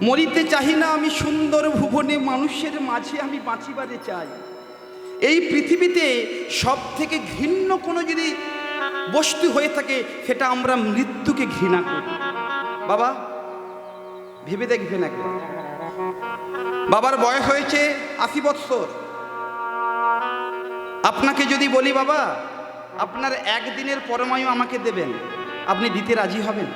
মরিতে চাহি না আমি সুন্দর ভুবনে, মানুষের মাঝে আমি বাঁচিবারে চাই। এই পৃথিবীতে সব থেকে ঘৃণ্য কোনো যদি বস্তু হয়ে থাকে সেটা আমরা মৃত্যুকে ঘৃণা করি। বাবা ভেবে দেখবেন একবার, বাবার বয়স হয়েছে ৮০ বৎসর। আপনাকে যদি বলি বাবা আপনার একদিনের পরমায়ু আমাকে দেবেন, আপনি দিতে রাজি হবেন?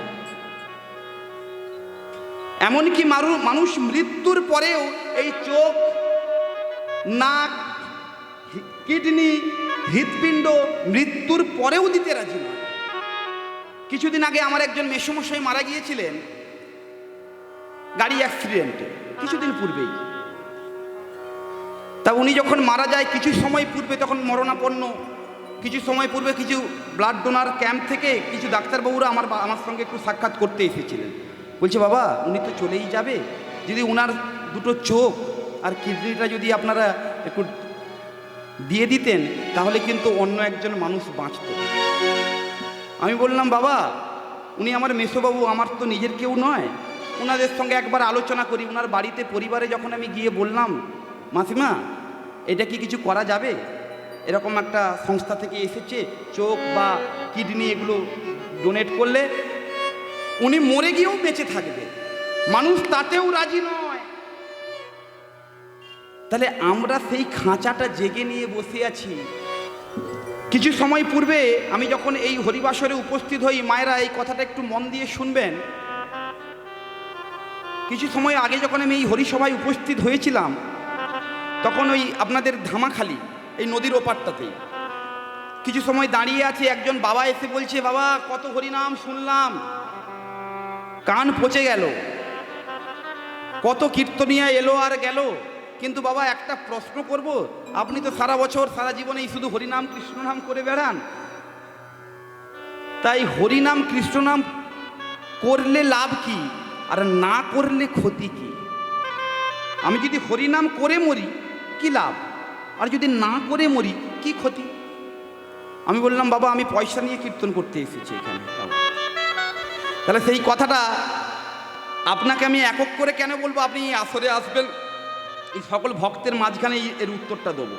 এমনকি মানুষ মৃত্যুর পরেও এই চোখ, নাক, কিডনি, হৃৎপিণ্ড মৃত্যুর পরেও দিতে রাজি না। কিছুদিন আগে আমার একজন মেসোমশাই মারা গিয়েছিলেন গাড়ি অ্যাক্সিডেন্টে, কিছুদিন পূর্বেই। তা উনি যখন মারা যায় কিছু সময় পূর্বে, তখন মরণাপন্ন, কিছু সময় পূর্বে কিছু ব্লাড ডোনার ক্যাম্প থেকে কিছু ডাক্তারবাবুরা আমার সঙ্গে একটু সাক্ষাৎ করতে এসেছিলেন। বলছে বাবা উনি তো চলেই যাবে, যদি উনার দুটো চোখ আর কিডনিটা যদি আপনারা একটু দিয়ে দিতেন তাহলে কিন্তু অন্য একজন মানুষ বাঁচত। আমি বললাম বাবা উনি আমার মেসোবাবু, আমার তো নিজের কেউ নয়, ওনাদের সঙ্গে একবার আলোচনা করি। ওনার বাড়িতে পরিবারে যখন আমি গিয়ে বললাম মাসিমা এটা কি কিছু করা যাবে, এরকম একটা সংস্থা থেকে এসেছে, চোখ বা কিডনি এগুলো ডোনেট করলে উনি মরে গিয়েও বেঁচে থাকবে, মানুষ তাতেও রাজি নয়। তাহলে আমরা সেই খাঁচাটা জেগে নিয়ে বসে আছি। কিছু সময় পূর্বে আমি যখন এই হরিবাসরে উপস্থিত হই, মায়েরা এই কথাটা একটু মন দিয়ে শুনবেন, কিছু সময় আগে যখন আমি এই হরিসভায় উপস্থিত হয়েছিলাম তখন ওই আপনাদের ধামাখালি এই নদীর ওপারটাতেই কিছু সময় দাঁড়িয়ে আছে, একজন বাবা এসে বলছে বাবা কত হরিনাম শুনলাম, কান পচে গেল, কত কীর্তনিয়া এলো আর গেল, কিন্তু বাবা একটা প্রশ্ন করব, আপনি তো সারা বছর সারা জীবনেই শুধু হরিনাম কৃষ্ণনাম করে বেড়ান, তাই হরিনাম কৃষ্ণনাম করলে লাভ কি আর না করলে ক্ষতি কি? আমি যদি হরিনাম করে মরি কি লাভ, আর যদি না করে মরি কি ক্ষতি? আমি বললাম বাবা আমি পয়সা নিয়ে কীর্তন করতে এসেছি এখানে। তাহলে সেই কথাটা আপনাকে আমি একক করে কেন বলবো, আপনি আসরে আসবেন, এই সকল ভক্তের মাঝখানে এর উত্তরটা দেবো।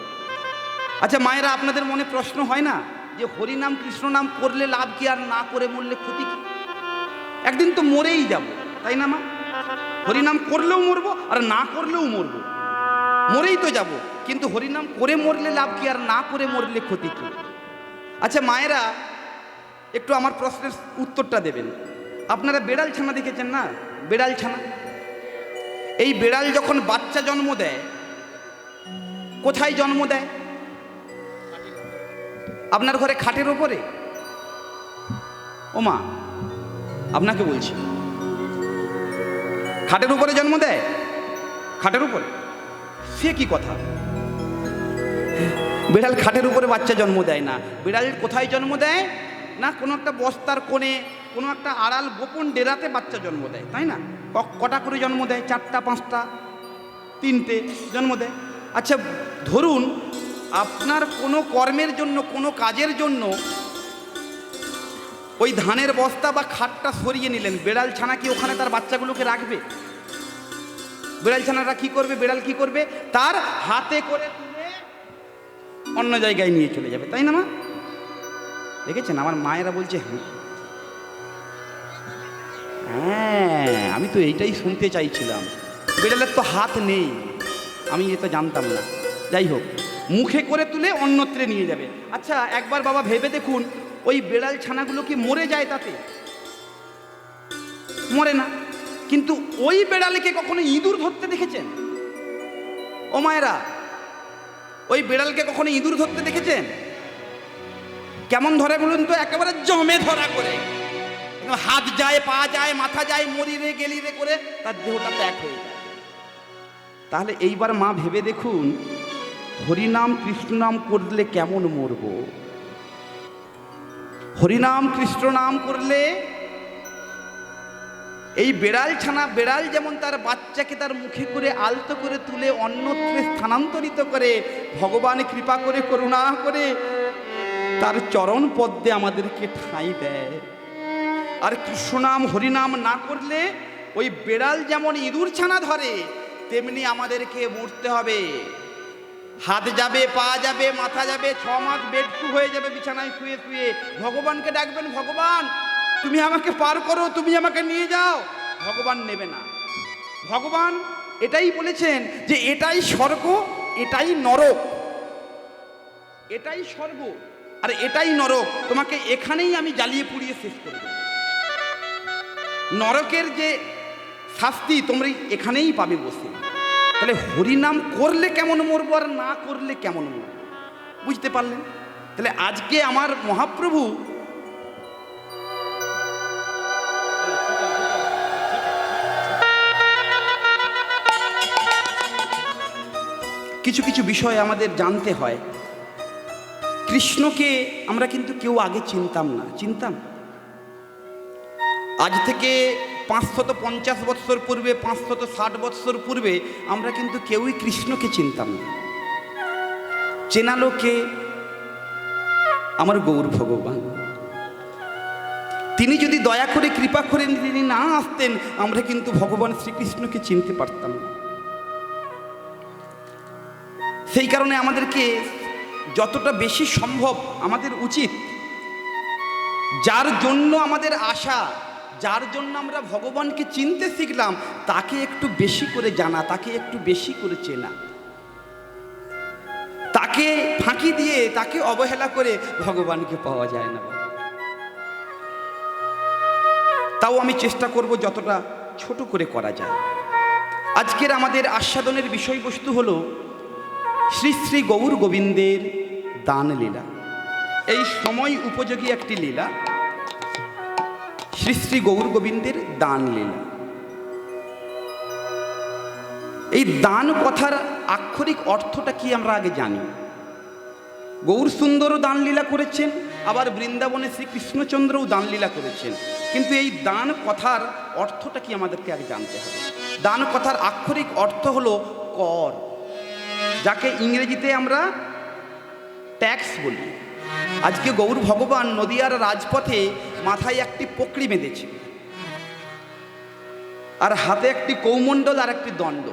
আচ্ছা মায়েরা আপনাদের মনে প্রশ্ন হয় না যে হরিনাম কৃষ্ণনাম করলে লাভ কি আর না করে মরলে ক্ষতি কি? একদিন তো মরেই যাব, তাই না মা? হরিনাম করলেও মরবো আর না করলেও মরবো, মরেই তো যাব, কিন্তু হরিনাম করে মরলে লাভ কি আর না করে মরলে ক্ষতি কি? আচ্ছা মায়েরা একটু আমার প্রশ্নের উত্তরটা দেবেন। আপনারা বেড়াল ছানা দেখেছেন না? বেড়াল ছানা, এই বেড়াল যখন বাচ্চা জন্ম দেয় কোথায় জন্ম দেয়? আপনার ঘরে খাটের ওপরে? ও মা আপনাকে বলছি, খাটের উপরে জন্ম দেয়? খাটের উপরে? সে কি কথা, বিড়াল খাটের উপরে বাচ্চা জন্ম দেয় না। বিড়াল কোথায় জন্ম দেয় না? কোনো একটা বস্তার কোণে, কোনো একটা আড়াল গোপন ডেরাতে বাচ্চা জন্ম দেয়, তাই না? কটা করে জন্ম দেয়? 4টা 5টা 3টে জন্ম দেয়। আচ্ছা ধরুন আপনার কোনো কর্মের জন্য, কোনো কাজের জন্য ওই ধানের বস্তা বা খাটটা সরিয়ে নিলেন, বেড়াল ছানা কি ওখানে তার বাচ্চাগুলোকে রাখবে? বেড়াল ছানাটা কি করবে? বেড়াল কি করবে? তার হাতে করে তুলে অন্য জায়গায় নিয়ে চলে যাবে, তাই না মা? দেখেছেন আমার মায়েরা বলছে হ্যাঁ, আমি তো এইটাই শুনতে চাইছিলাম, বেড়ালের তো হাত নেই, আমি এটা জানতাম না। যাই হোক, মুখে করে তুলে অন্যত্রে নিয়ে যাবে। আচ্ছা একবার বাবা ভেবে দেখুন, ওই বেড়াল ছানাগুলো কি মরে যায়? তাতে মরে না, কিন্তু ওই বেড়ালকে কখনো ইঁদুর ধরতে দেখেছেন? ও মায়েরা ওই বেড়ালকে কখনো ইঁদুর ধরতে দেখেছেন? কেমন ধরে বলুন তো? একেবারে জমে ধরা করে, হাত যায়, পা যায়, মাথা যায়, মরিরে গেলিরে করে তার দেহটা ত্যাগ হয়ে যায়। তাহলে এইবার মা ভেবে দেখুন, হরিনাম কৃষ্ণনাম করলে কেমন মরব? হরিনাম কৃষ্ণনাম করলে এই বেড়াল ছানা, বেড়াল যেমন তার বাচ্চাকে তার মুখে করে আলতো করে তুলে অন্যত্রে স্থানান্তরিত করে, ভগবান কৃপা করে করুণা করে তার চরণ পদ্মে আমাদেরকে ঠাঁই দেয়। আর কৃষ্ণনাম হরিনাম না করলে ওই বেড়াল যেমন ইঁদুর ছানা ধরে, তেমনি আমাদেরকে মরতে হবে। হাত যাবে, পা যাবে, মাথা যাবে, 6 মাস বেড শু হয়ে যাবে বিছানায় শুয়ে শুয়ে। ভগবানকে ডাকবেন, ভগবান তুমি আমাকে পার করো, তুমি আমাকে নিয়ে যাও। ভগবান নেবে না। ভগবান এটাই বলেছেন যে এটাই স্বর্গ, এটাই নরক। এটাই স্বর্গ আর এটাই নরক, তোমাকে এখানেই আমি জ্বালিয়ে পুড়িয়ে শেষ করে দেব। নরকের যে শাস্তি তোমরা এখানেই পাবে বসে। তাহলে হরিনাম করলে কেমন মরবো আর না করলে কেমন মরবো, বুঝতে পারলেন? তাহলে আজকে আমার মহাপ্রভু কিছু কিছু বিষয় আমাদের জানতে হয়। কৃষ্ণকে আমরা কিন্তু কেউ আগে চিনতাম না, চিনতাম? আজ থেকে 550 বৎসর পূর্বে, 560 বৎসর পূর্বে আমরা কিন্তু কেউই কৃষ্ণকে চিনতাম না। চেনালো কে? আমার গৌর ভগবান। তিনি যদি দয়া করে কৃপা করে তিনি না আসতেন, আমরা কিন্তু ভগবান শ্রীকৃষ্ণকে চিনতে পারতাম না। সেই কারণে আমাদেরকে যতটা বেশি সম্ভব আমাদের উচিত, যার জন্য আমাদের আশা, যার জন্য আমরা ভগবানকে চিনতে শিখলাম, তাকে একটু বেশি করে জানা, তাকে একটু বেশি করে চেনা। তাকে ফাঁকি দিয়ে, তাকে অবহেলা করে ভগবানকে পাওয়া যায় না। তাও আমি চেষ্টা করব যতটা ছোট করে করা যায়। আজকের আমাদের আস্বাদনের বিষয়বস্তু হলো শ্রী শ্রী গৌর গোবিন্দের দান লীলা। এই সময় উপযোগী একটি লীলা, শ্রী শ্রী গৌর গোবিন্দের দান লীলা। এই দান কথার আক্ষরিক অর্থটা কি আমরা আগে জানি। গৌর সুন্দরও দান লীলা করেছেন, আবার বৃন্দাবনে শ্রীকৃষ্ণচন্দ্রও দান লীলা করেছেন। কিন্তু এই দান কথার অর্থটা কি আমাদেরকে আগে জানতে হবে। দান কথার আক্ষরিক অর্থ হলো কর, যাকে ইংরেজিতে আমরা ট্যাক্স বলি। আজকে গৌর ভগবান নদিয়ার রাজপথে মাথায় একটি পকড়ি বেঁধেছে, আর হাতে একটি কৌমণ্ডল আর একটি দণ্ড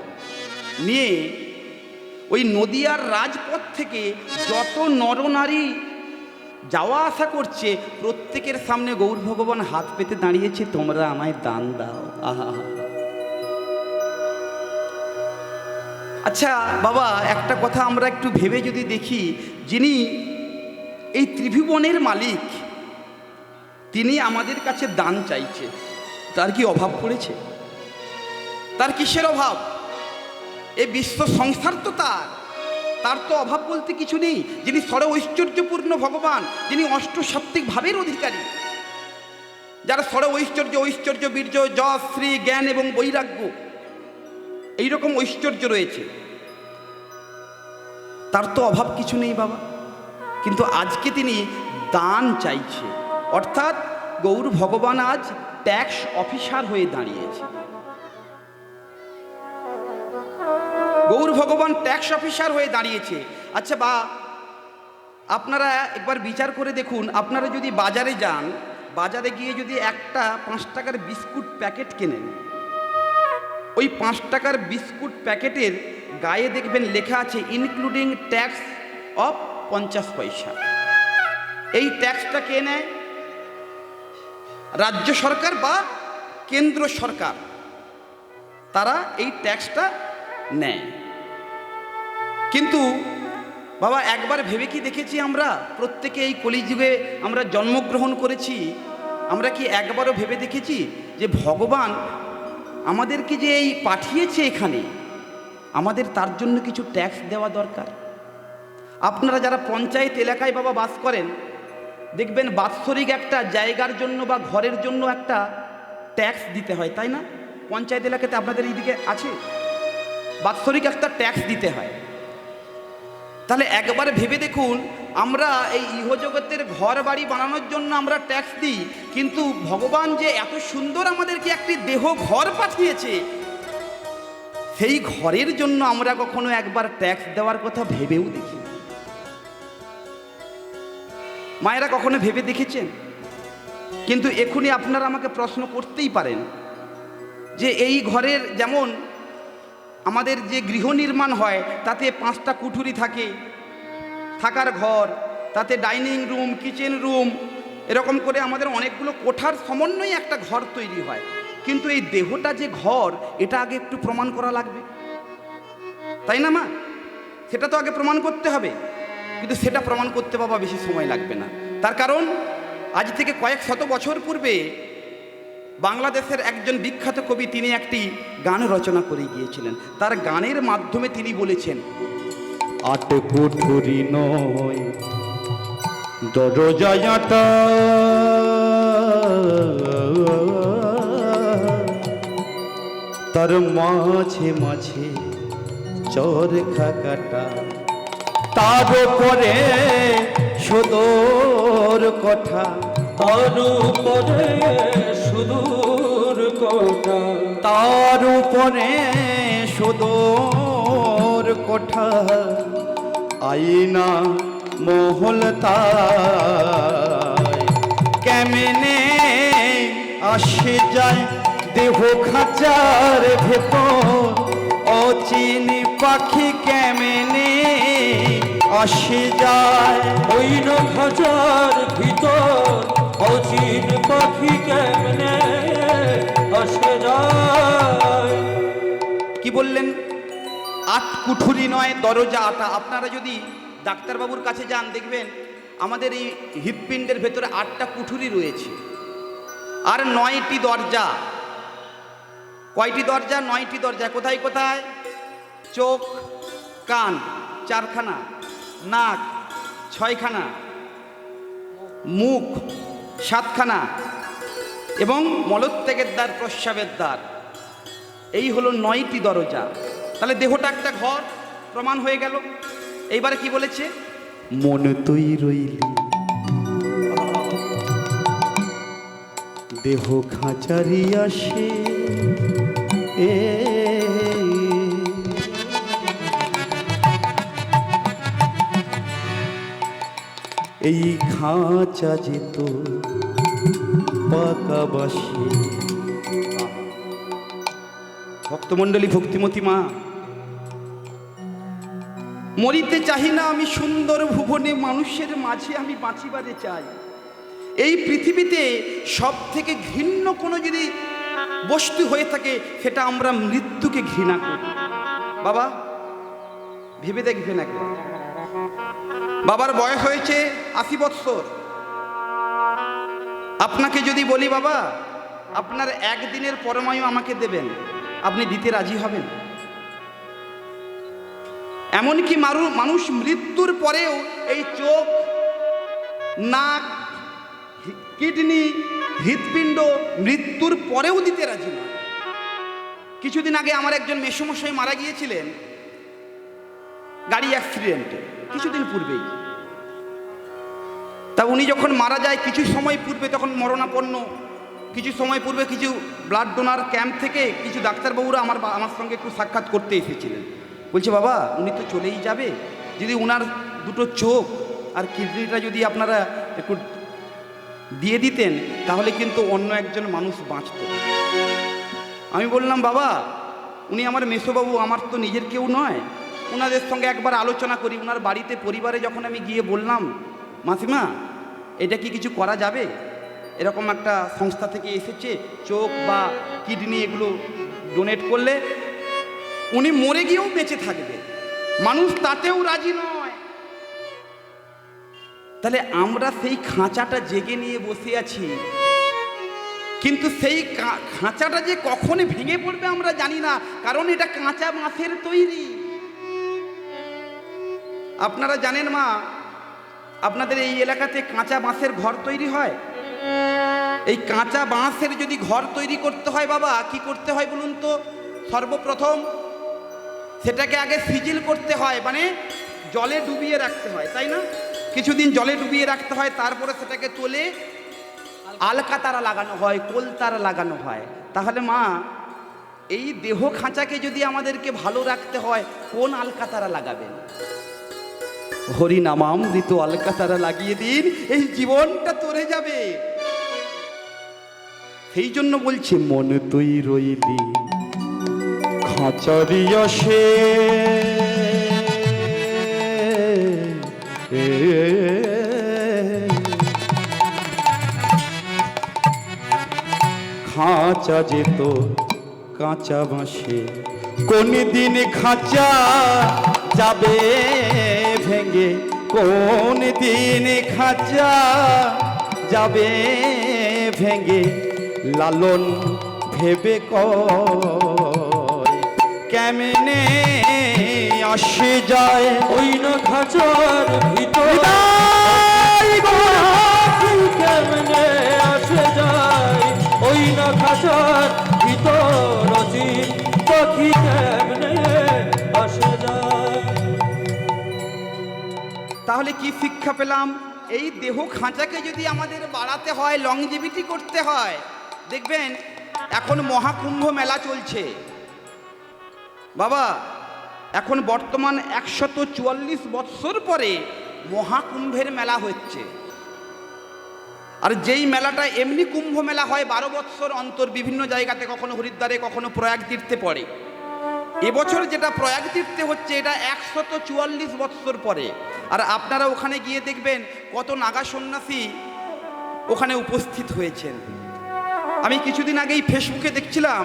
নিয়ে ওই নদিয়ার রাজপথ থেকে যত নরনারী যাওয়া আসা করছে, প্রত্যেকের সামনে গৌর ভগবান হাত পেতে দাঁড়িয়েছে, তোমরা আমায় দান দাও। আহা, আচ্ছা বাবা, একটা কথা আমরা একটু ভেবে যদি দেখি, যিনি এই ত্রিভুবনের মালিক, তিনি আমাদের কাছে দান চাইছে, তার কি অভাব পড়েছে? তার কিসের অভাব? এই বিশ্ব সংসার তো তার তো অভাব বলতে কিছু নেই। যিনি সর ঐশ্বর্যপূর্ণ ভগবান, যিনি অষ্টসাত্ত্বিক ভাবের অধিকারী, যারা সর ঐশ্বর্য, বীর্য, যশ, শ্রী, জ্ঞান এবং বৈরাগ্য, এইরকম ঐশ্বর্য রয়েছে, তার তো অভাব কিছু নেই বাবা। কিন্তু আজকে তিনি দান চাইছে, অর্থাৎ গৌর ভগবান আজ ট্যাক্স অফিসার হয়ে দাঁড়িয়েছে। গৌর ভগবান ট্যাক্স অফিসার হয়ে দাঁড়িয়েছে। আচ্ছা বা আপনারা একবার বিচার করে দেখুন, আপনারা যদি বাজারে যান, বাজারে গিয়ে যদি একটা 5 টাকার বিস্কুট প্যাকেট কেনেন, ওই 5 টাকার বিস্কুট প্যাকেটের গায়ে দেখবেন লেখা আছে ইনক্লুডিং ট্যাক্স অফ 50 পয়সা। এই ট্যাক্সটা কে নেয়? রাজ্য সরকার বা কেন্দ্র সরকার, তারা এই ট্যাক্সটা নেয়। কিন্তু বাবা একবার ভেবে কি দেখেছি আমরা, প্রত্যেকে এই কলিযুগে আমরা জন্মগ্রহণ করেছি, আমরা কি একবারও ভেবে দেখেছি যে ভগবান আমাদেরকে যে এই পাঠিয়েছে এখানে, আমাদের তার জন্য কিছু ট্যাক্স দেওয়া দরকার? আপনারা যারা পঞ্চায়েত এলাকায় বাবা বাস করেন, দেখবেন বাৎসরিক একটা জায়গার জন্য বা ঘরের জন্য একটা ট্যাক্স দিতে হয়, তাই না? পঞ্চায়েত এলাকাতে আপনাদের এইদিকে আছে, বাৎসরিক একটা ট্যাক্স দিতে হয়। তাহলে একবার ভেবে দেখুন, আমরা এই ইহজগতের ঘর বাড়ি বানানোর জন্য আমরা ট্যাক্স দিই, কিন্তু ভগবান যে এত সুন্দর আমাদেরকে একটি দেহ ঘর পাঠিয়েছে, সেই ঘরের জন্য আমরা কখনো একবার ট্যাক্স দেওয়ার কথা ভেবেও দেখি? মায়েরা কখনো ভেবে দেখেছেন? কিন্তু এখনই আপনারা আমাকে প্রশ্ন করতেই পারেন যে এই ঘরের যেমন আমাদের যে গৃহ নির্মাণ হয় তাতে 5টা কুঠুরি থাকে, থাকার ঘর, তাতে ডাইনিং রুম, কিচেন রুম, এরকম করে আমাদের অনেকগুলো কোঠার সমন্বয়ে একটা ঘর তৈরি হয়। কিন্তু এই দেহটা যে ঘর, এটা আগে একটু প্রমাণ করা লাগবে, তাই না মা? সেটা তো আগে প্রমাণ করতে হবে, কিন্তু সেটা প্রমাণ করতে বাবা বেশি সময় লাগবে না। তার কারণ আজ থেকে কয়েক শত বছর পূর্বে বাংলাদেশের একজন বিখ্যাত কবি তিনি একটি গান রচনা করে গিয়েছিলেন। তার গানের মাধ্যমে তিনি বলেছেন, 8 কুঠুরি নয় দরজাটা, তার মাঝে মাঝে চরখা কাটা, তার উপরে সুদূর কোঠা, তার উপরে সুদূর কোঠা, তার উপরে সুদূর কোঠা, আইনা মহল তাই কেমনে আসে যায় দেহ খাঁচার ভেতর, অচিন পাখি কেমনে আসে যায় ওই খাঁচার ভিতর অচিন পাখি কেমনে আসে যায়। কি বললেন? 8 কুঠুরি নয় দরজা আটা। আপনারা যদি ডাক্তারবাবুর কাছে যান দেখবেন আমাদের এই হৃৎপিণ্ডের ভেতরে 8টা কুঠুরি রয়েছে আর 9টি দরজা। কয়টি দরজা? 9টি দরজা। কোথায় কোথায়? চোখ, কান 4খানা, নাক 6খানা, মুখ 7খানা এবং মলত্যাগের দ্বার, প্রস্রাবের দ্বার। এই হলো 9টি দরজা। তাহলে দেহটা একটা ঘর প্রমাণ হয়ে গেল। এইবারে কি বলেছে? মন তুই রইলি দেহ খাঁচারি আসে, এই খাঁচা যেত পাকা বাসে। ভক্তমণ্ডলী, ভক্তিমতী মা, মরিতে চাহি না আমি সুন্দর ভুবনে, মানুষের মাঝে আমি বাঁচিবারে চাই। এই পৃথিবীতে সব থেকে ঘৃণ্য কোনো যদি বস্তু হয়ে থাকে সেটা আমরা মৃত্যুকে ঘৃণা করি। বাবা ভেবে দেখবেন একবার, বাবার বয়স হয়েছে 80 বৎসর। আপনাকে যদি বলি বাবা আপনার একদিনের পরমায়ু আমাকে দেবেন, আপনি দিতে রাজি হবেন? এমনকি মানুষ মৃত্যুর পরেও এই চোখ, নাক, কিডনি, হৃৎপিণ্ড মৃত্যুর পরেও দিতে রাজি না। কিছুদিন আগে আমার একজন মেসোমশাই মারা গিয়েছিলেন গাড়ি অ্যাক্সিডেন্টে, কিছুদিন পূর্বেই। তা উনি যখন মারা যায় কিছু সময় পূর্বে, তখন মরণাপন্ন, কিছু সময় পূর্বে কিছু ব্লাড ডোনার ক্যাম্প থেকে কিছু ডাক্তারবাবুরা আমার সঙ্গে একটু সাক্ষাৎ করতে এসেছিলেন। বলছে বাবা উনি তো চলেই যাবে, যদি উনার দুটো চোখ আর কিডনিটা যদি আপনারা একটু দিয়ে দিতেন তাহলে কিন্তু অন্য একজন মানুষ বাঁচত। আমি বললাম বাবা উনি আমার মেসোবাবু, আমার তো নিজের কেউ নয়, ওনাদের সঙ্গে একবার আলোচনা করি। ওনার বাড়িতে পরিবারে যখন আমি গিয়ে বললাম মাসিমা এটা কি কিছু করা যাবে, এরকম একটা সংস্থা থেকে এসেছে, চোখ বা কিডনি এগুলো ডোনেট করলে উনি মরে গিয়েও বেঁচে থাকবে, মানুষ তাতেও রাজি নয়। তাহলে আমরা সেই খাঁচাটা জেগে নিয়ে বসে আছি, কিন্তু সেই খাঁচাটা যে কখন ভেঙে পড়বে আমরা জানি না, কারণ এটা কাঁচা বাঁশের তৈরি। আপনারা জানেন মা, আপনাদের এই এলাকাতে কাঁচা বাঁশের ঘর তৈরি হয়। এই কাঁচা বাঁশের যদি ঘর তৈরি করতে হয় বাবা কি করতে হয় বলুন তো? সর্বপ্রথম সেটাকে আগে সিজিল করতে হয়, মানে জলে ডুবিয়ে রাখতে হয়, তাই না? কিছুদিন জলে ডুবিয়ে রাখতে হয়, তারপরে সেটাকে তোলে আলকাতারা লাগানো হয়, কোলতারা লাগানো হয়। তাহলে মা এই দেহ খাঁচাকে যদি আমাদেরকে ভালো রাখতে হয় কোন আলকাতারা লাগাবেন? হরিনামামৃত আলকাতারা লাগিয়ে দিন, এই জীবনটা তরে যাবে। সেই জন্য বলছি মন তুই রইলি খাঁচারি আসে খাঁচা যেত কাঁচা বাঁশে কোন দিন খাঁচা যাবে ভেঙে কোন দিন খাঁচা যাবে ভেঙে লালন ভেবে কয় কেমনে আসে যায় ওই না খাঁচার ভিতর কেমনে আসে যায় ওই না খাঁচার ভিতর অচিন পাখি কেমনে আসে যায়। তাহলে কি শিক্ষা পেলাম? এই দেহ খাঁচাকে যদি আমাদের বাড়াতে হয়, লংজিভিটি করতে হয়, দেখবেন এখন মহাকুম্ভ মেলা চলছে বাবা। এখন বর্তমান 144 বৎসর পরে মহাকুম্ভের মেলা হচ্ছে। আর যেই মেলাটা এমনি কুম্ভ মেলা হয় 12 বৎসর অন্তর বিভিন্ন জায়গাতে, কখনো হরিদ্বারে কখনো প্রয়াগ তীর্থে পড়ে, এবছর যেটা প্রয়াগ তীর্থে হচ্ছে এটা 144 বৎসর পরে। আর আপনারা ওখানে গিয়ে দেখবেন কত নাগা সন্ন্যাসী ওখানে উপস্থিত হয়েছেন। আমি কিছুদিন আগেই ফেসবুকে দেখছিলাম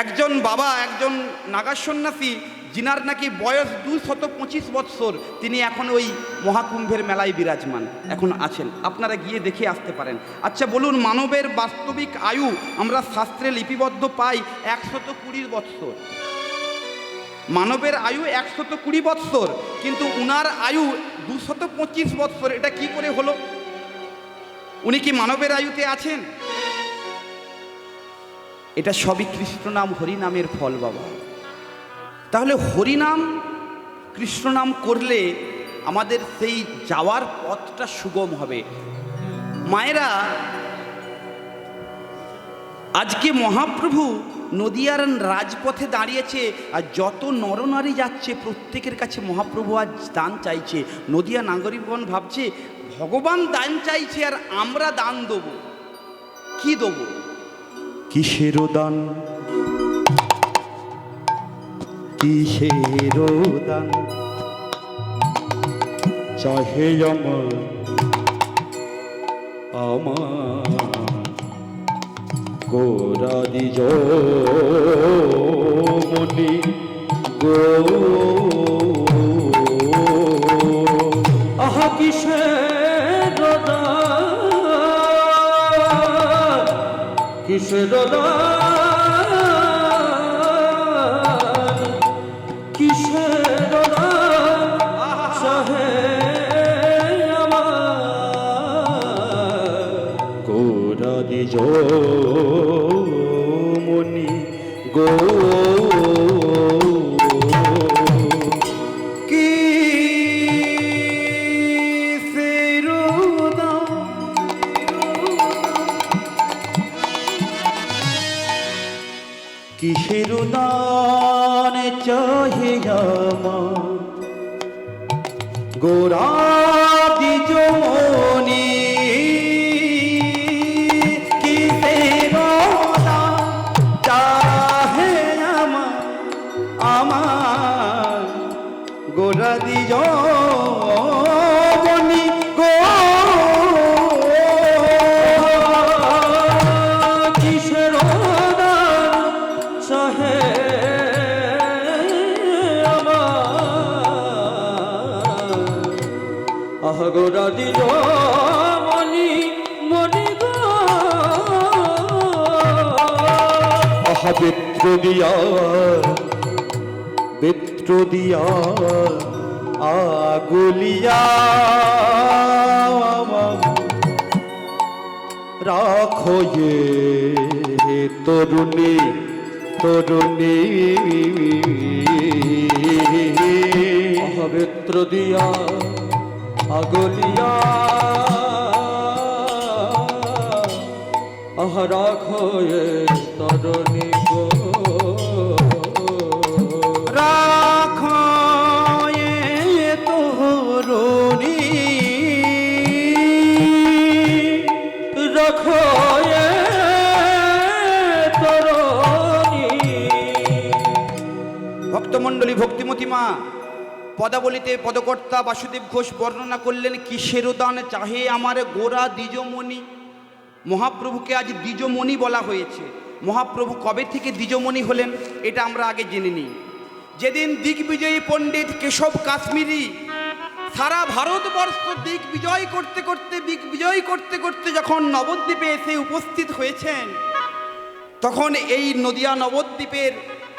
একজন বাবা, একজন নাগা সন্ন্যাসী, যিনার নাকি বয়স 225 বৎসর, তিনি এখন ওই মহাকুম্ভের মেলায় বিরাজমান এখন আছেন। আপনারা গিয়ে দেখে আসতে পারেন। আচ্ছা বলুন, মানবের বাস্তবিক আয়ু আমরা শাস্ত্রে লিপিবদ্ধ পাই 120 বৎসর। মানবের আয়ু 120 বৎসর, কিন্তু উনার আয়ু 225 বৎসর। এটা কি করে হলো? উনি কি মানবের আয়ুতে আছেন? এটা সবই কৃষ্ণ নাম হরিনামের ফল বাবা। তাহলে হরিনাম কৃষ্ণ নাম করলে আমাদের সেই যাওয়ার পথটা সুগম হবে। মায়েরা, আজকে মহাপ্রভু নদিয়ার রাজপথে দাঁড়িয়েছে, আর যত নরনারী যাচ্ছে প্রত্যেকের কাছে মহাপ্রভু আজ দান চাইছে। নদিয়া নাগরিকগণ ভাবছে ভগবান দান চাইছে আর আমরা দান দেবো। কি দেবো? কিসের দান কিসের দান চাহে আমার আমার গোরাদি মনি গো আহা কিসের দান কিসের দান কিসের দান চাহে আমার গোরাদি মনি গো কিসের দান চাহে আমার গোরাদি মনি কিসের দান চাহে আমার আমার গোরাদি মনি গো কিসের দান চাহে আমার গোরা দিল মনি মনি গো আহা বেত্র দিয়া আগুলিয়া রাখো এ তরুণী তরুণী বেত্র দিয়া আগলিয়া আহা রাখো এ তরুণী গো রাখো এ তরুণী রাখো এ ভক্তমণ্ডলী, ভক্তিমতী মা পদাবলিতে পদকর্তা বাসুদেব ঘোষ বর্ণনা করলেন, কিসের দান চাহে আমার গোরা দ্বিজমণি। মহাপ্রভুকে আজ দ্বিজমণি বলা হয়েছে। মহাপ্রভু কবে থেকে দ্বিজমণি হলেন এটা আমরা আগে জেনে নিই। যেদিন দিগ্বিজয়ী পণ্ডিত কেশব কাশ্মীরি সারা ভারতবর্ষ দিগ্বিজয় করতে করতে যখন নবদ্বীপে এসে উপস্থিত হয়েছেন, তখন এই নদিয়া নবদ্বীপের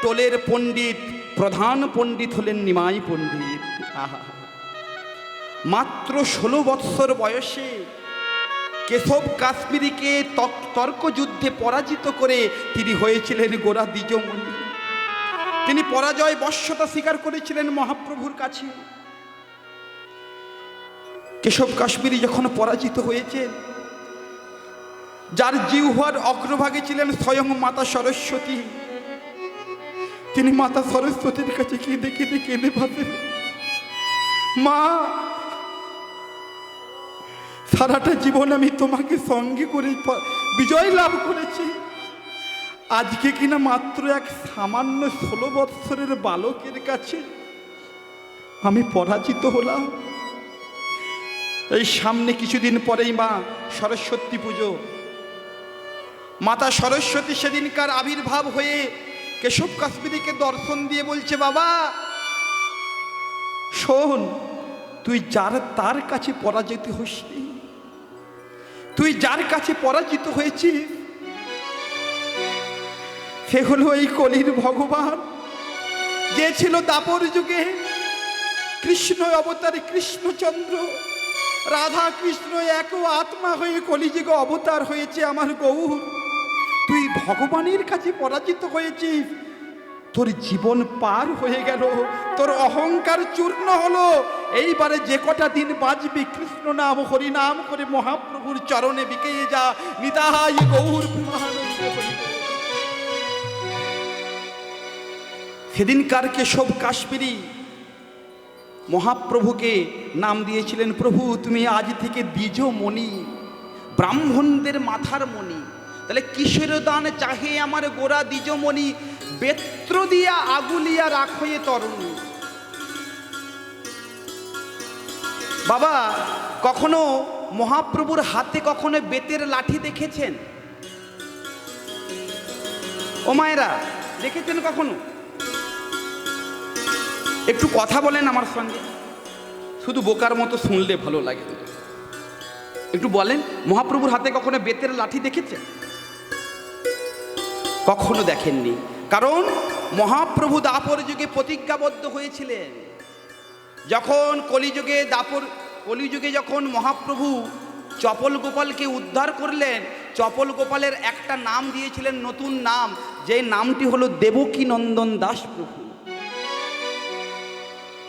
টোলের পণ্ডিত, প্রধান পণ্ডিত হলেন নিমাই পণ্ডিত। মাত্র 16 বৎসর বয়সে কেশব কাশ্মীরিকে তর্কযুদ্ধে পরাজিত করে তিনি হয়েছিলেন গোরা দ্বিজমণি। তিনি পরাজয় বশ্যতা স্বীকার করেছিলেন মহাপ্রভুর কাছে। কেশব কাশ্মীরি যখন পরাজিত হয়েছেন, যার জিহ্বার অগ্রভাগে ছিলেন স্বয়ং মাতা সরস্বতী, তিনি মাতা সরস্বতীর কাছে কেঁদে কেঁদে কেঁদে ভাবেন, মা, সারাটা জীবন আমি তোমাকে সঙ্গে করে বিজয় লাভ করেছি, আজকে কিনা মাত্র এক সামান্য 16 বৎসরের বালকের কাছে আমি পরাজিত হলাম। এই সামনে কিছুদিন পরেই মা সরস্বতী পুজো। মাতা সরস্বতী সেদিনকার আবির্ভাব হয়ে কেশব কাশ্মীরিকে দর্শন দিয়ে বলছে, বাবা শোন, তুই তার কাছে পরাজিত হসনি, তুই যার কাছে পরাজিত হয়েছিস সে হলো এই কলির ভগবান, যে ছিল দাপর যুগে কৃষ্ণ অবতারে কৃষ্ণচন্দ্র, রাধা কৃষ্ণ এক আত্মা হয়ে কলিযুগে অবতার হয়েছে আমার গৌর। তুই ভগবানের কাছে পরাজিত হয়েছিস, তোর জীবন পার হয়ে গেল, তোর অহংকার চূর্ণ হলো। এইবারে যে কটা দিন বাজবি কৃষ্ণ নাম হরি নাম করে মহাপ্রভুর চরণে বিকিয়ে যা, নিতাই গৌর প্রেমানন্দে হরি। সেদিনকার কেশব কাশ্মীরি মহাপ্রভুকে নাম দিয়েছিলেন, প্রভু তুমি আজ থেকে দ্বিজমণি, ব্রাহ্মণদের মাথার মণি। তাহলে কিসের দান চাহে আমার গোরা দ্বিজমণি, বেত্র দিয়া আগুলিয়া রাখয়ে তরুণী। বাবা, কখনো মহাপ্রভুর হাতে কখনো বেতের লাঠি দেখেছেন? ও মায়েরা, দেখেছেন কখনো? একটু কথা বলেন আমার সঙ্গে, শুধু বোকার মতো শুনলে ভালো লাগে। একটু বলেন, মহাপ্রভুর হাতে কখনো বেতের লাঠি দেখেছেন? কখনো দেখেননি। কারণ মহাপ্রভু দাপর যুগে প্রতিজ্ঞাবদ্ধ হয়েছিলেন। যখন কলিযুগে যখন মহাপ্রভু চপল গোপালকে উদ্ধার করলেন, চপল গোপালের একটা নাম দিয়েছিলেন, নতুন নাম, যে নামটি হলো দেবকী নন্দন দাস প্রভু।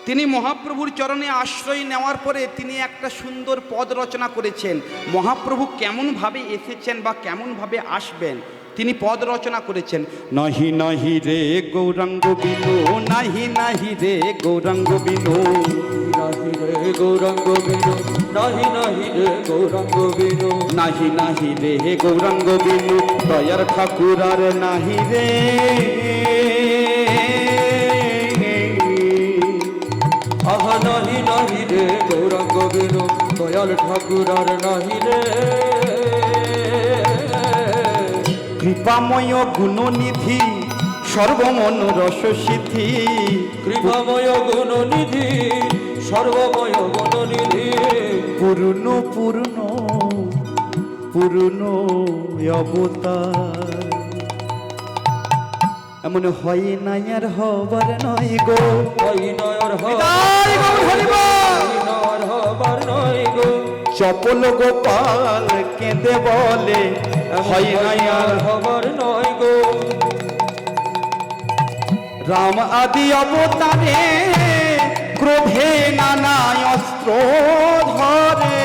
তিনি মহাপ্রভুর চরণে আশ্রয় নেওয়ার পরে তিনি একটা সুন্দর পদ রচনা করেছেন। মহাপ্রভু কেমনভাবে এসেছেন বা কেমনভাবে আসবেন তিনি পদ রচনা করেছেন। নাহি নাহি রে গৌরাঙ্গ বিনু, নাহি নাহি রে গৌরাঙ্গ বিনু, নাহি রে গৌরাঙ্গ বিনু, নাহি নাহি রে গৌরাঙ্গ বিনু, নাহি নাহি রে গৌরাঙ্গ বিনু, দয়ার ঠাকুর আর নাহি রে। আহা নাহি নাহি রে গৌরাঙ্গ বিনু, দয়াল ঠাকুর আর নাহি রে। কৃপাময় গুণনিধি সর্বমন রস সিদ্ধি, কৃপাময় গুণনিধি সর্বময় গুণনিধি, পূর্ণ পূর্ণ পূর্ণ অবতার। এমন হয় নাই আর হবার নয় গো, হয় নয়র হবার নয় গো। চপল গোপাল কেঁদে বলে, হয় নাই আর হবার নয় গো। রাম আদি অবতারে ক্রোধে নানা অস্ত্র ধরে,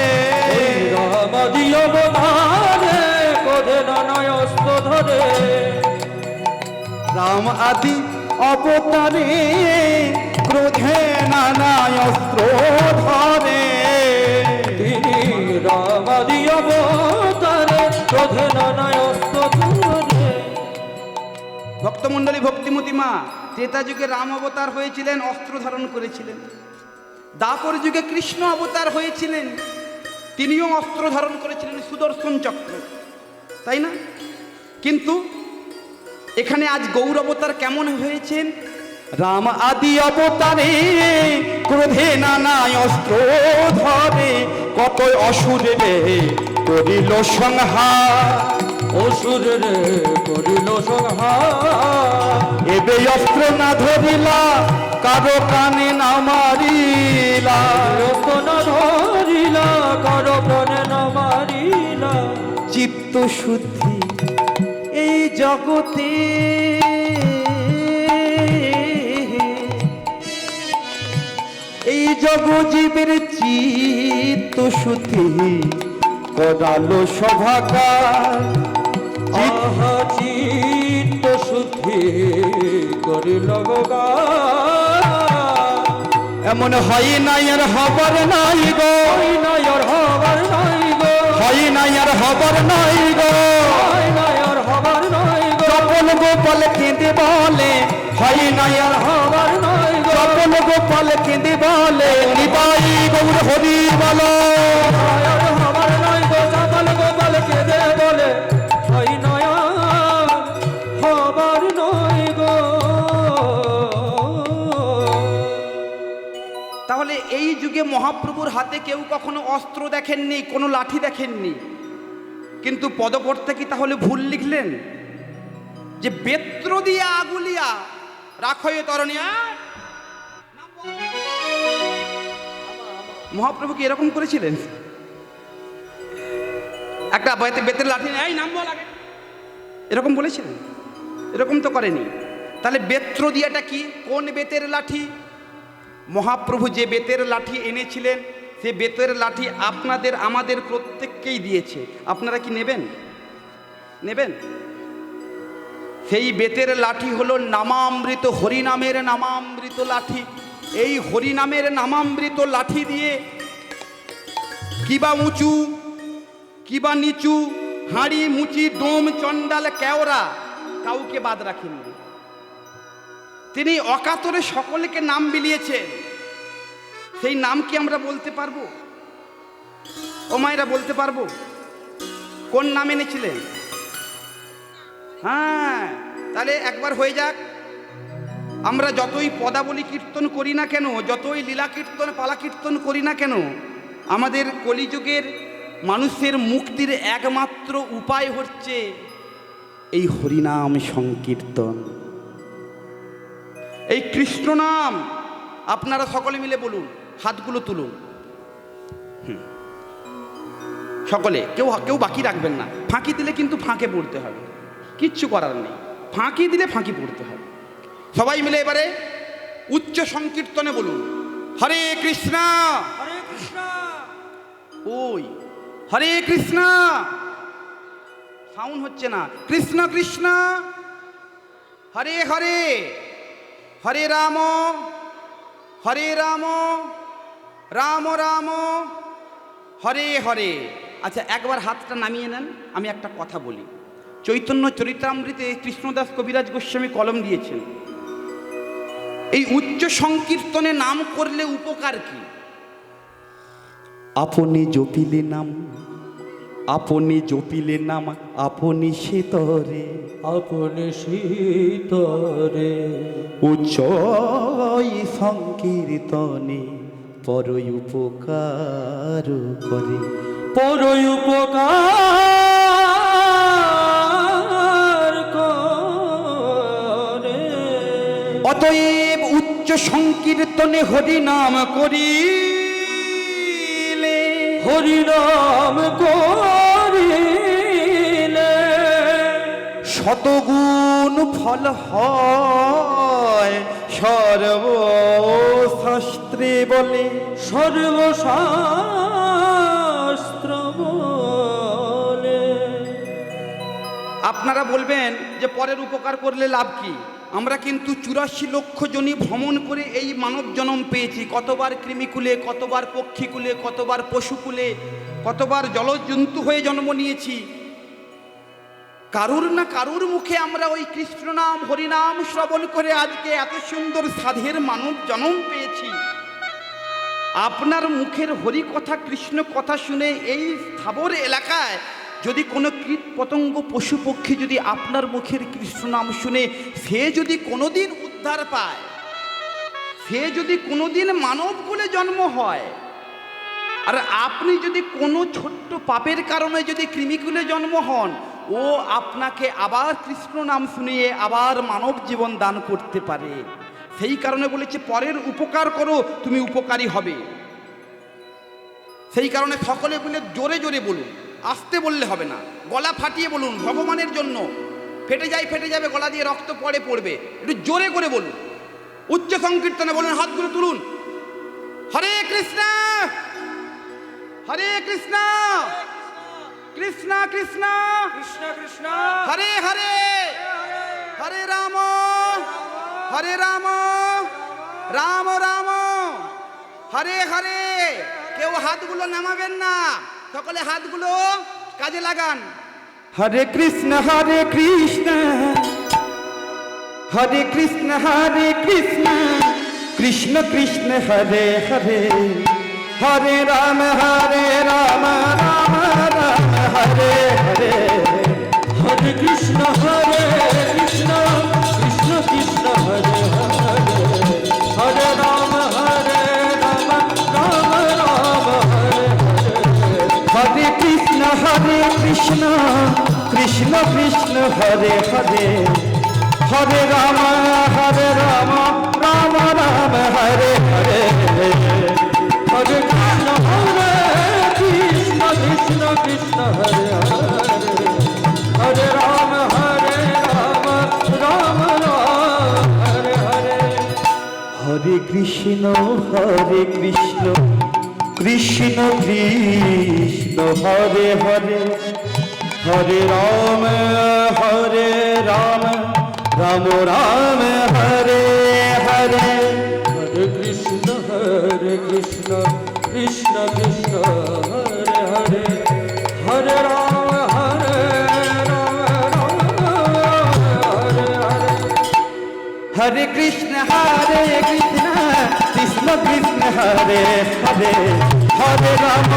রাম আদি অবতারে ক্রোধে নানা অস্ত্র ধরে, রাম আদি অবতারে ক্রোধে নানা অস্ত্র ধরে। তিনি রাম আদি অবতারে ক্রোধে নানা অস্ত্র ধরে। ভক্তমণ্ডলী, ভক্তিমতী মা ত্রেতা যুগে রাম অবতার হয়েছিলেন, অস্ত্র ধারণ করেছিলেন। দ্বাপর যুগে কৃষ্ণ অবতার হয়েছিলেন, তিনিও অস্ত্র ধারণ করেছিলেন, সুদর্শন চক্র, তাই না? কিন্তু এখানে আজ গৌর অবতার কেমন হয়েছেন? রাম আদি অবতারে ক্রোধে নানা অস্ত্র ধরে, কত অসুরে রে করিল সংহার। অসুর রে করিল সংহার, এবে অস্ত্র না ধরিলা, কারো কানে না মারিলা। অস্ত্র না ধরিলা, কারো প্রাণে না মারিলা। চিত্ত শুদ্ধি এই জগতে এই জগজীবের চিত্ত শুদ্ধি করালো সভাকার। আহা চিত্ত শুদ্ধি করিল গোগার। এমন হয় নাই আর হবার নাই গো, হয় নাই আর হবার নাই গো, হয় নাই আর হবার নাই গো। হয় নাই আর হবার নাই গো, চপল গোপাল কেঁদে বলে, হয় নাই আর হবার নাই গো। চপল গোপাল কেঁদে বলে, নিতাই গৌর হরি বলো। হয় আর হবার নাই গো, চাপাল গোপাল কেঁদে বলে, হয় নাই আর হবার নাই গো। তাহলে এই যুগে মহাপ্রভুর হাতে কেউ কখনো অস্ত্র দেখেননি, কোনো লাঠি দেখেননি, কিন্তু পদকর্তা কি তাহলে ভুল লিখলেন যে বেত্র দিয়া আগুলিয়া রাখো এ তরণিয়া? মহাপ্রভু কি এরকম করেছিলেন? একটা বেতের লাঠি নেই নাম বল আগে, এরকম বলেছিলেন? এরকম তো করেনি। তাহলে বেত্র দিয়াটা কি? কোন বেতের লাঠি? মহাপ্রভু যে বেতের লাঠি এনেছিলেন, সে বেতের লাঠি আপনাদের আমাদের প্রত্যেককেই দিয়েছে। আপনারা কি নেবেন? নেবেন? সেই বেতের লাঠি হলো নামামৃত, হরিনামের নামামৃত লাঠি। এই হরিনামের নামামৃত লাঠি দিয়ে কিবা উঁচু কিবা নিচু, হাঁড়ি মুচি ডোম চণ্ডাল কেওড়া কাউকে বাদ রাখেননি। তিনি অকাতরে সকলকে নাম বিলিয়েছেন। সেই নাম কি আমরা বলতে পারবো? ও মায়েরা বলতে পারবো কোন নাম এনেছিলেন? হ্যাঁ, তাহলে একবার হয়ে যাক। আমরা যতই পদাবলী কীর্তন করি না কেন, যতই লীলা কীর্তন পালা কীর্তন করি না কেন, আমাদের কলিযুগের মানুষের মুক্তির একমাত্র উপায় হচ্ছে এই হরিনাম সংকীর্তন, এই কৃষ্ণ নাম। আপনারা সকলে মিলে বলুন, হাতগুলো তুলুন সকলে, কেউ কেউ বাকি রাখবেন না। ফাঁকি দিলে কিন্তু ফাঁকে পড়তে হবে, কিচ্ছু করার নেই। ফাঁকি দিলে ফাঁকি পড়তে হবে। সবাই মিলে এবারে উচ্চ সংকীর্তনে বলুন, হরে কৃষ্ণ হরে কৃষ্ণ, ওই হরে কৃষ্ণ, সাউন্ড হচ্ছে না। কৃষ্ণ কৃষ্ণ হরে হরে, হরে রাম হরে রাম, রাম রাম হরে হরে। আচ্ছা, একবার হাতটা নামিয়ে নেন, আমি একটা কথা বলি। চৈতন্য চরিতামৃতে কৃষ্ণদাস কবিরাজ গোস্বামী কলম দিয়েছেন, এই উচ্চ সংকীর্তনে নাম করলে উপকার কি? আপনি জপিলে নাম, আপনি জপিলে নাম, আপনি শীতরে, আপনি শীতরে। উচ্চ সংকীর্তনে পর উপকার করে, পর উপকার করে। অতএব উচ্চ সংকীর্তনে হরিনাম করিলে, হরিনাম করিলে শতগুণ ফল হয় সর্বশাস্ত্রে বলে, সর্বশাস্ত্র বলে। আপনারা বলবেন যে পরের উপকার করলে লাভ কি? আমরা কিন্তু 84 লক্ষ জনই ভ্রমণ করে এই মানব জন্ম পেয়েছি। কতবার কৃমিকুলে, কতবার পক্ষীকুলে, কতবার পশুকুলে, কতবার জলজন্তু হয়ে জন্ম নিয়েছি। কারুর না কারুর মুখে আমরা ওই কৃষ্ণ নাম হরিনাম শ্রবণ করে আজকে এত সুন্দর সাধের মানব জন্ম পেয়েছি। আপনার মুখের হরি কথা কৃষ্ণ কথা শুনে এই স্থাবর এলাকায় যদি কোনো কীট পতঙ্গ পশু পক্ষী যদি আপনার মুখের কৃষ্ণ নাম শুনে সে যদি কোনোদিন উদ্ধার পায়, সে যদি কোনোদিন মানব কুলে জন্ম হয়, আর আপনি যদি কোনো ছোট্ট পাপের কারণে যদি কৃমিকুলে জন্ম হন, ও আপনাকে আবার কৃষ্ণ নাম শুনিয়ে আবার মানব জীবন দান করতে পারে। সেই কারণে বলেছে পরের উপকার করো, তুমি উপকারী হবে। সেই কারণে সকলে বলে জোরে জোরে বলুন, আসতে বললে হবে না, গলা ফাটিয়ে বলুন, ভগবানের জন্য। ফেটে যাবে, গলা দিয়ে রক্ত পড়বে, একটু জোরে করে বলুন, উচ্চ সংকীর্তনে বলুন, হাতগুলো তুলুন। হরে কৃষ্ণ হরে কৃষ্ণ কৃষ্ণ কৃষ্ণ কৃষ্ণ কৃষ্ণ হরে হরে হরে রাম হরে রাম রাম রাম হরে হরে। কেউ হাতগুলো নামাবেন না, সকলে হাতগুলো কাজে লাগান। হরে কৃষ্ণ হরে কৃষ্ণ কৃষ্ণ কৃষ্ণ হরে হরে, হরে রাম রাম রাম হরে হরে। হরে কৃষ্ণ কৃষ্ণ কৃষ্ণ হরে হরে, হরে রাম রাম রাম হরে হরে। হরে কৃষ্ণ কৃষ্ণ কৃষ্ণ হরে হরে, হরে রাম রাম রাম হরে হরে। হরে কৃষ্ণ কৃষ্ণ কৃষ্ণ হরে হরে, হরে রাম রাম রাম হরে হরে। হরে কৃষ্ণ কৃষ্ণ কৃষ্ণ হরে হরে, হরে রাম রাম রাম হরে হরে। হরে কৃষ্ণ কৃষ্ণ কৃষ্ণ হরে হরে, হরে রাম রাম হরে হরে। হরে কৃষ্ণ কৃষ্ণ কৃষ্ণ হরে হরে, হরে রাম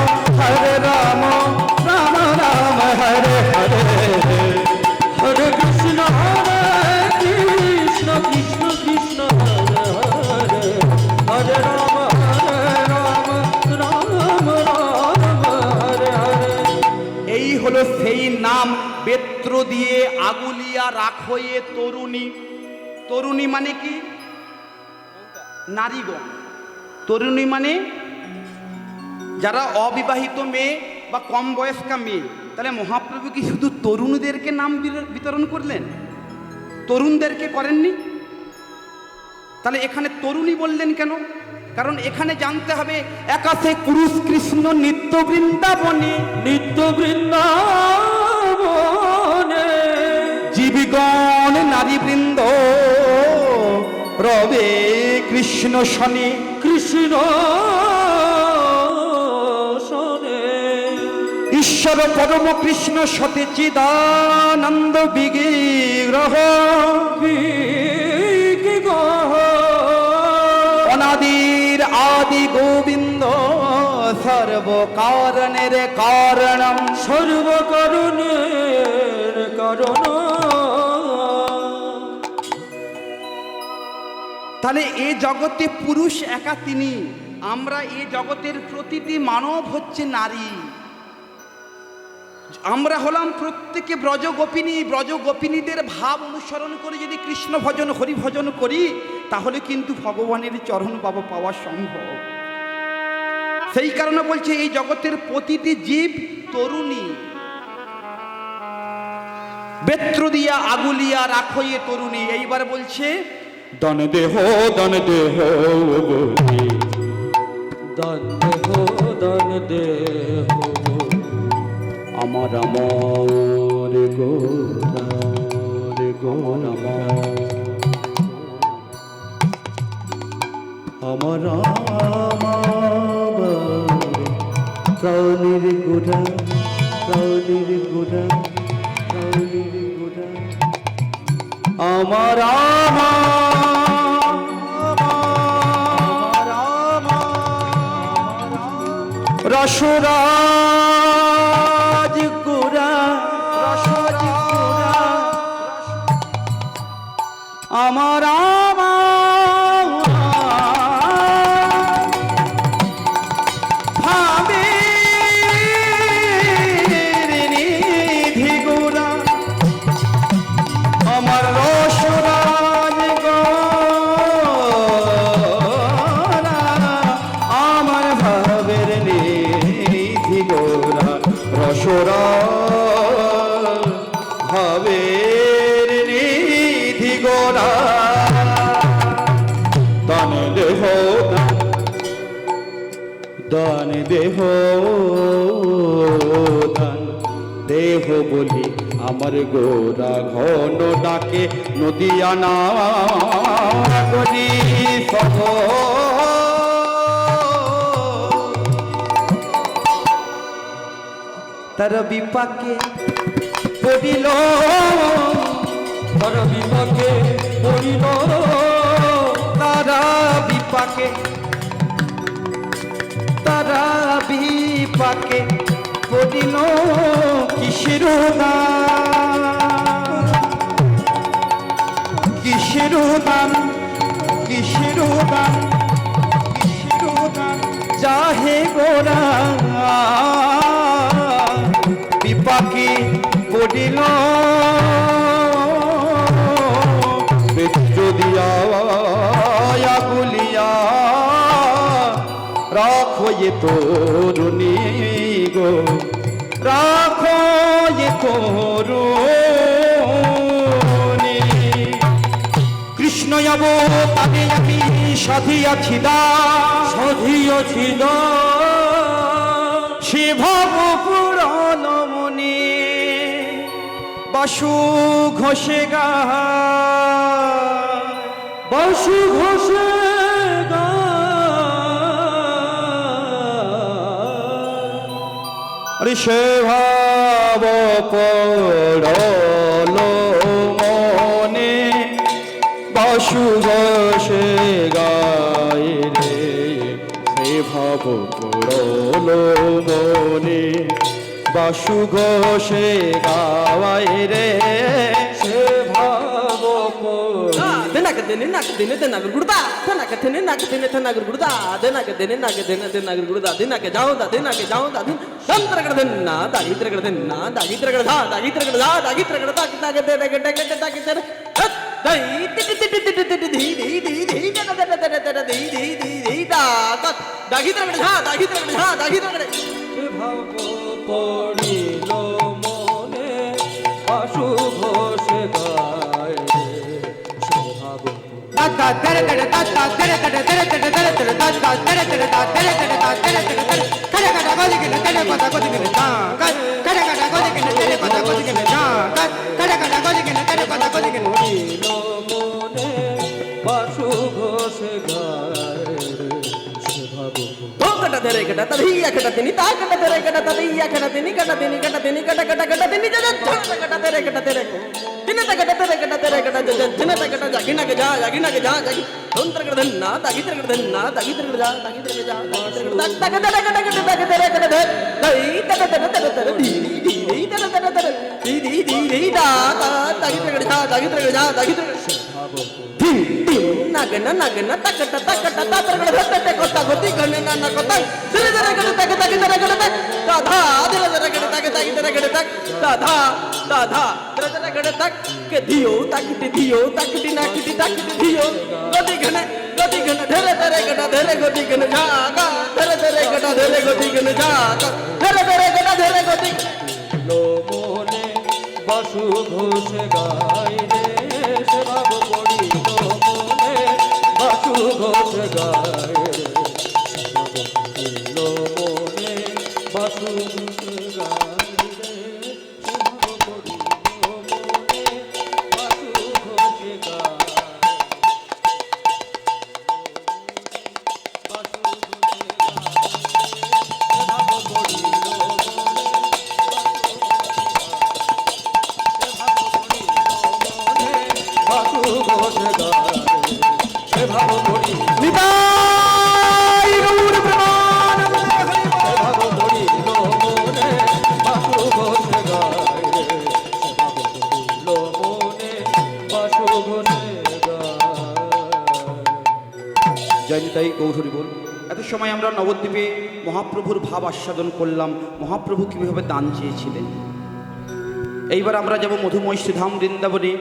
রাম রাম হরে হরে। হরে কৃষ্ণ কৃষ্ণ কৃষ্ণ হরে হরে, হরে রাম রাম রাম হরে হরে। এই হলো সেই নাম, বেত্র দিয়ে আগুলিয়া রাখো এ তরুণী। তরুণী মানে কি? নারীগণ। তরুণী মানে যারা অবিবাহিত মেয়ে বা কম বয়স্কা মেয়ে। তাহলে মহাপ্রভু কি শুধু তরুণদেরকে নাম বিতরণ করলেন, তরুণদেরকে করেননি? তাহলে এখানে তরুণী বললেন কেন? কারণ এখানে জানতে হবে একাশে পুরুষ কৃষ্ণ নিত্য বৃন্দাবনে, নিত্য বৃন্দাবনে জীবগণ নারীবৃন্দ রবে কৃষ্ণ শনে, কৃষ্ণ শনে। ঈশ্বর পরম কৃষ্ণ সতে চিদানন্দ বিগ্রহ, অনাদির আদি গোবিন্দ সর্ব কারণের কারণম, সর্বকারণের কারণ। তাহলে এ জগতে পুরুষ একা তিনি, আমরা এ জগতের প্রতিটি মানব হচ্ছে নারী। আমরা হলাম প্রত্যেকে ব্রজগোপিনী। ব্রজগোপিনীদের ভাব অনুসরণ করে যদি কৃষ্ণ ভজন হরি ভজন করি, তাহলে কিন্তু ভগবানের চরণ পাওয়া সম্ভব। সেই কারণে বলছে এই জগতের প্রতিটি জীব তরুণী। বেত্র দিয়া আগুলিয়া রাখো এ তরুণী। এইবার বলছে দন দেহ দান দেহ দান দেহ, আমার আমার গোর আমার প্রাণীর গোড়া প্রাণীর গোড়া প্রাণীর আমার রসরাজ গুরা আমার ভাবের নিধি গোরা দান দেহ দান দেহ দান দেহ বলি আমার গোরা ঘন ডাকে নদিয়া না করি সহ তার বিপাকে পড়িল তার বিপাকে পড়িল তারা বিপাকে পড়িল কিসের দান যাহে গোরা বিপাকে পড়িল দিয়া গুলিয়া রাখো এ তরুণী গো রাখো এ তরুণী কৃষ্ণ তাকে আমি সাধিয়াছি সে ভব পুরাণ মনে বাসু ঘষে গা আরে সে ভাব পড়ল মনে বাসু ঘষে গায় রে সে ভাব পড়ল মনে বাসু ঘষে গাওয়ায় রে সে ভাব দেনাকে দেনে নাক দেনে দেনাগর গুড়দা দেনাকে দেনে নাক দেনে দেনাগর গুড়দা দেনাকে দেনে নাক দেনে দেনাগর গুড়দা দেনাকে যাও দা দেনাকে যাও দা দিন তন্ত্র কর দেনা দাগিত্র কর দেনা দাগিত্র কর ধা দাগিত্র কর ধা দাগিত্র কর তাক তাকে দেনে কে টেক টেক তাকে দেনে দাই টি টি টি টি টি টি ধি ধি ধি ধি দেনা দেনা দেনা দেনা ধি ধি ধি ধি দা তাক দাগিত্র কর ধা দাগিত্র কর ধা দাগিত্র কর ভাব পড়িল মনে আশু ঘোষে গায় nagana nagana takata takata tatargada tatte kotta goti ganna na kotta dire dire gada tak tak dire gada tak ta dha dire dire gada tak tak dire gada tak ta dha dire dire gada tak ke diyo takiti nakiti takiti diyo goti gana dire dire gada dire goti gana jaga dire dire gada dire goti gana jaga dire dire gada dire goti lo mone basu ghose gaay re se bab podi lo mone basu ghose gaay lo mone basu ghose gaay re se bab podi lo mone basu ghose gaay basu ghose gaay se bab podi ভাব করি নিতাই গৌর প্রেমানন্দে হরি বল। ভাব করি মনে বাসু ঘোষে গায় রে মনে বাসু ঘোষে গায়। জয় নিতাই গৌর হরি বল। এত সময় আমরা নবদ্বীপে মহাপ্রভুর ভাব আস্বাদন করলাম, মহাপ্রভু কীভাবে দান চেয়েছিলেন। এইবার আমরা যাব মধুময় শ্রীধাম বৃন্দাবনে।